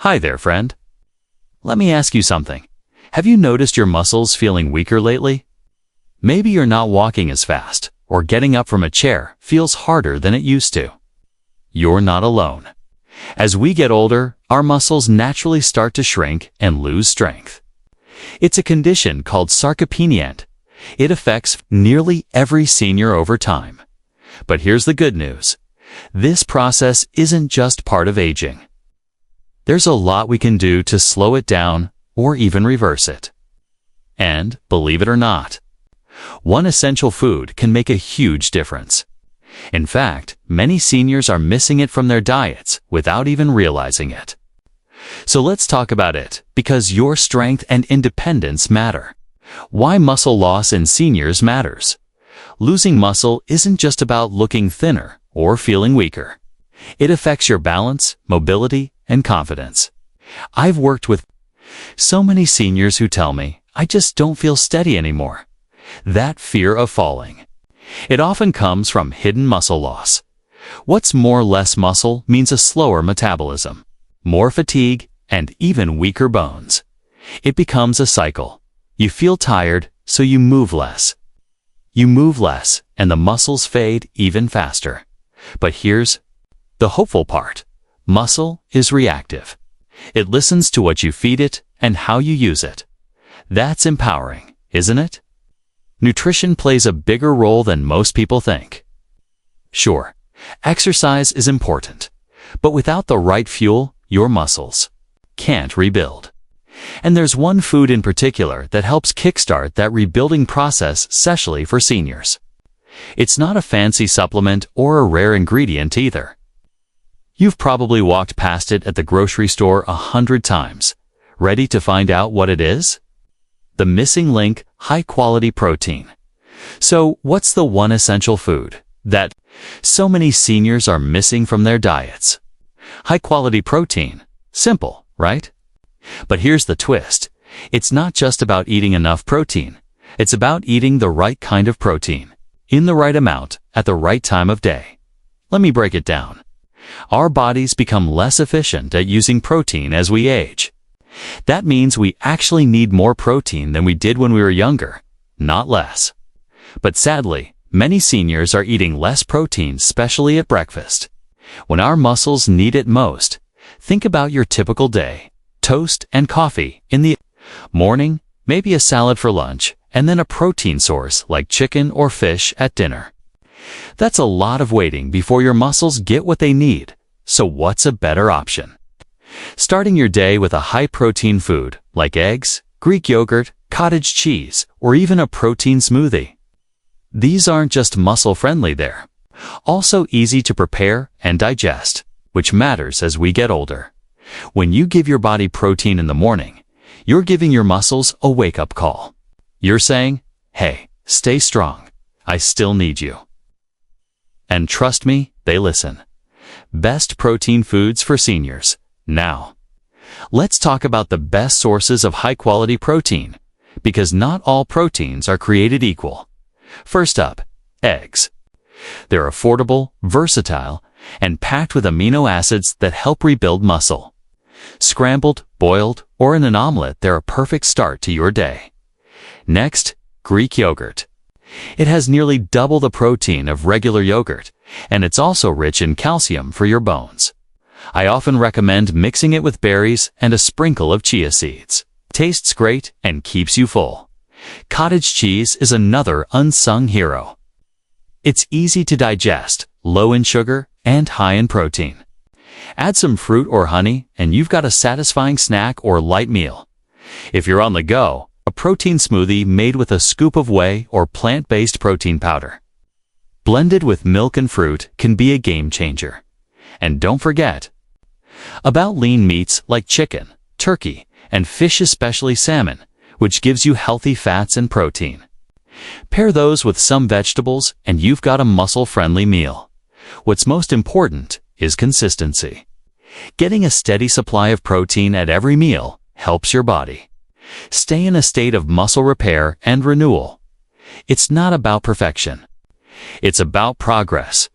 Hi there, friend. Let me ask you something. Have you noticed your muscles feeling weaker lately? Maybe you're not walking as fast, or getting up from a chair feels harder than it used to. You're not alone. As we get older, our muscles naturally start to shrink and lose strength. It's a condition called sarcopenia. It affects nearly every senior over time. But here's the good news. This process isn't just part of aging. There's a lot we can do to slow it down or even reverse it. And, believe it or not, one essential food can make a huge difference. In fact, many seniors are missing it from their diets without even realizing it. So let's talk about it, because your strength and independence matter. Why muscle loss in seniors matters. Losing muscle isn't just about looking thinner or feeling weaker. It affects your balance, mobility, and confidence. I've worked with so many seniors who tell me, I just don't feel steady anymore. That fear of falling. It often comes from hidden muscle loss. What's more, less muscle means a slower metabolism, more fatigue, and even weaker bones. It becomes a cycle. You feel tired, so you move less. You move less, and the muscles fade even faster. But here's the hopeful part. Muscle is reactive. It listens to what you feed it and how you use it. That's empowering, isn't it? Nutrition plays a bigger role than most people think. Sure, exercise is important, but without the right fuel, your muscles can't rebuild. And there's one food in particular that helps kickstart that rebuilding process, especially for seniors. It's not a fancy supplement or a rare ingredient either. You've probably walked past it at the grocery store 100 times. Ready to find out what it is? The missing link, high-quality protein. So, what's the one essential food that so many seniors are missing from their diets? High-quality protein. Simple, right? But here's the twist. It's not just about eating enough protein. It's about eating the right kind of protein, in the right amount, at the right time of day. Let me break it down. Our bodies become less efficient at using protein as we age. That means we actually need more protein than we did when we were younger, not less. But sadly, many seniors are eating less protein, especially at breakfast. When our muscles need it most, think about your typical day. Toast and coffee in the morning, maybe a salad for lunch, and then a protein source like chicken or fish at dinner. That's a lot of waiting before your muscles get what they need. So what's a better option? Starting your day with a high-protein food like eggs, Greek yogurt, cottage cheese, or even a protein smoothie. These aren't just muscle-friendly, they're also easy to prepare and digest, which matters as we get older. When you give your body protein in the morning, you're giving your muscles a wake-up call. You're saying, hey, stay strong. I still need you. And trust me, they listen. Best protein foods for seniors. Now, let's talk about the best sources of high-quality protein, because not all proteins are created equal. First up, eggs. They're affordable, versatile, and packed with amino acids that help rebuild muscle. Scrambled, boiled, or in an omelet, they're a perfect start to your day. Next, Greek yogurt. It has nearly double the protein of regular yogurt, and it's also rich in calcium for your bones. I often recommend mixing it with berries and a sprinkle of chia seeds. Tastes great and keeps you full. Cottage cheese is another unsung hero. It's easy to digest, low in sugar, and high in protein. Add some fruit or honey, and you've got a satisfying snack or light meal. If you're on the go, a protein smoothie made with a scoop of whey or plant-based protein powder, blended with milk and fruit, can be a game changer. And don't forget about lean meats like chicken, turkey, and fish, especially salmon, which gives you healthy fats and protein. Pair those with some vegetables, and you've got a muscle-friendly meal. What's most important is consistency. Getting a steady supply of protein at every meal helps your body stay in a state of muscle repair and renewal. It's not about perfection. It's about progress.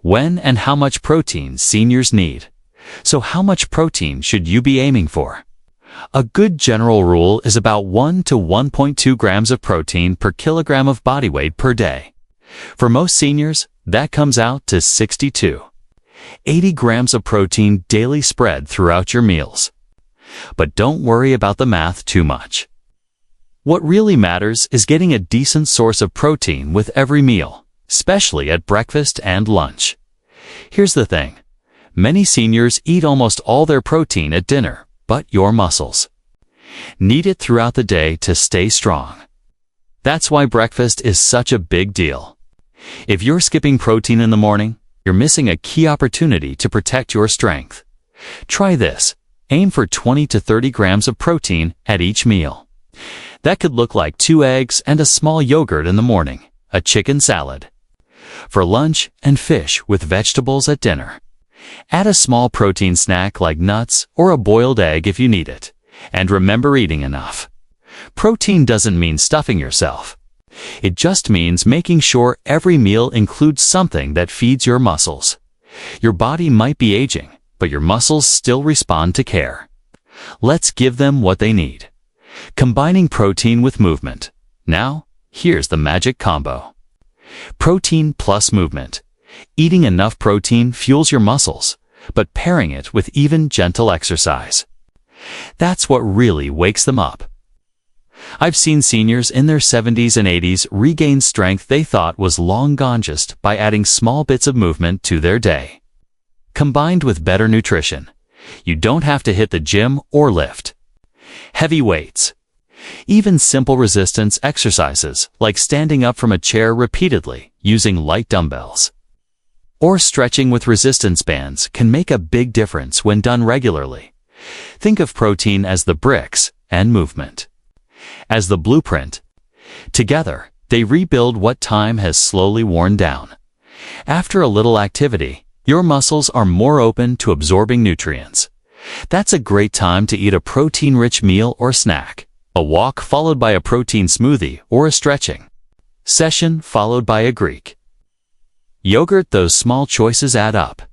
When and how much protein seniors need. So how much protein should you be aiming for? A good general rule is about 1 to 1.2 grams of protein per kilogram of body weight per day. For most seniors, that comes out to 62. 80 grams of protein daily spread throughout your meals. But don't worry about the math too much. What really matters is getting a decent source of protein with every meal, especially at breakfast and lunch. Here's the thing. Many seniors eat almost all their protein at dinner, but your muscles need it throughout the day to stay strong. That's why breakfast is such a big deal. If you're skipping protein in the morning, you're missing a key opportunity to protect your strength. Try this. Aim for 20 to 30 grams of protein at each meal. That could look like 2 eggs and a small yogurt in the morning, a chicken salad. For lunch, and fish with vegetables at dinner. Add a small protein snack like nuts or a boiled egg if you need it. And remember eating enough. Protein doesn't mean stuffing yourself. It just means making sure every meal includes something that feeds your muscles. Your body might be aging, but your muscles still respond to care. Let's give them what they need. Combining protein with movement. Now, here's the magic combo. Protein plus movement. Eating enough protein fuels your muscles, but pairing it with even gentle exercise. That's what really wakes them up. I've seen seniors in their 70s and 80s regain strength they thought was long gone just by adding small bits of movement to their day. Combined with better nutrition, you don't have to hit the gym or lift heavy weights. Even simple resistance exercises like standing up from a chair repeatedly using light dumbbells or stretching with resistance bands can make a big difference when done regularly. Think of protein as the bricks and movement as the blueprint. Together, they rebuild what time has slowly worn down. After a little activity, your muscles are more open to absorbing nutrients. That's a great time to eat a protein-rich meal or snack. A walk followed by a protein smoothie or a stretching session followed by a Greek yogurt. Those small choices add up.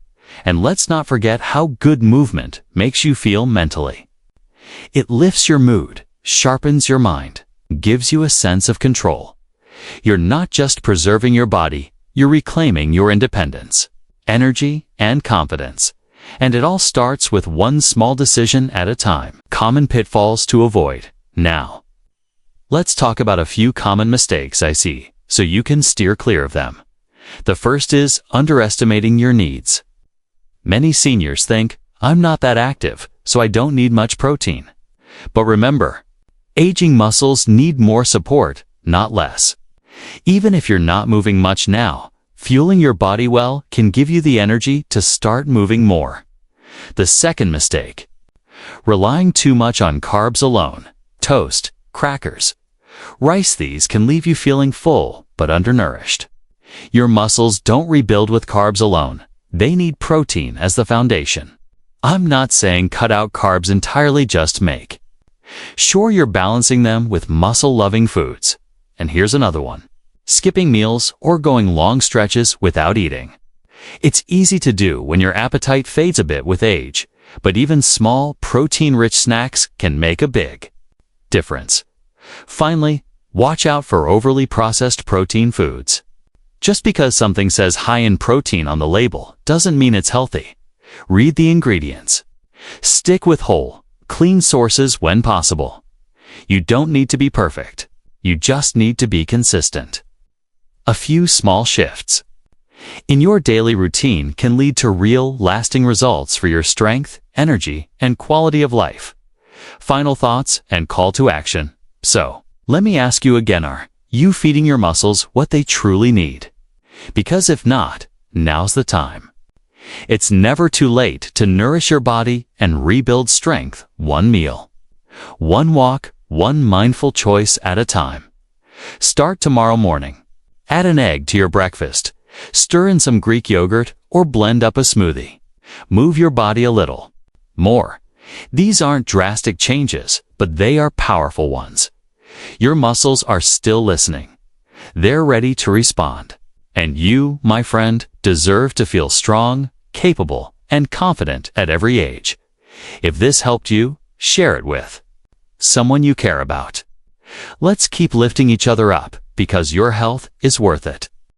And let's not forget how good movement makes you feel mentally. It lifts your mood, sharpens your mind, gives you a sense of control. You're not just preserving your body, you're reclaiming your independence, energy, and confidence. And it all starts with one small decision at a time. Common pitfalls to avoid. Now, let's talk about a few common mistakes I see, so you can steer clear of them. The first is underestimating your needs. Many seniors think, I'm not that active, so I don't need much protein. But remember, aging muscles need more support, not less. Even if you're not moving much now, fueling your body well can give you the energy to start moving more. The second mistake, relying too much on carbs alone. Toast, crackers, rice. These can leave you feeling full but undernourished. Your muscles don't rebuild with carbs alone. They need protein as the foundation. I'm not saying cut out carbs entirely, just make sure you're balancing them with muscle-loving foods. And here's another one. Skipping meals or going long stretches without eating. It's easy to do when your appetite fades a bit with age, but even small, protein-rich snacks can make a big difference. Finally, watch out for overly processed protein foods. Just because something says high in protein on the label doesn't mean it's healthy. Read the ingredients. Stick with whole, clean sources when possible. You don't need to be perfect. You just need to be consistent. A few small shifts in your daily routine can lead to real, lasting results for your strength, energy, and quality of life. Final thoughts and call to action. So, let me ask you again, are you feeding your muscles what they truly need? Because if not, now's the time. It's never too late to nourish your body and rebuild strength one meal, one walk, one mindful choice at a time. Start tomorrow morning. Add an egg to your breakfast. Stir in some Greek yogurt or blend up a smoothie. Move your body a little more. These aren't drastic changes, but they are powerful ones. Your muscles are still listening. They're ready to respond. And you, my friend, deserve to feel strong, capable, and confident at every age. If this helped you, share it with someone you care about. Let's keep lifting each other up because your health is worth it.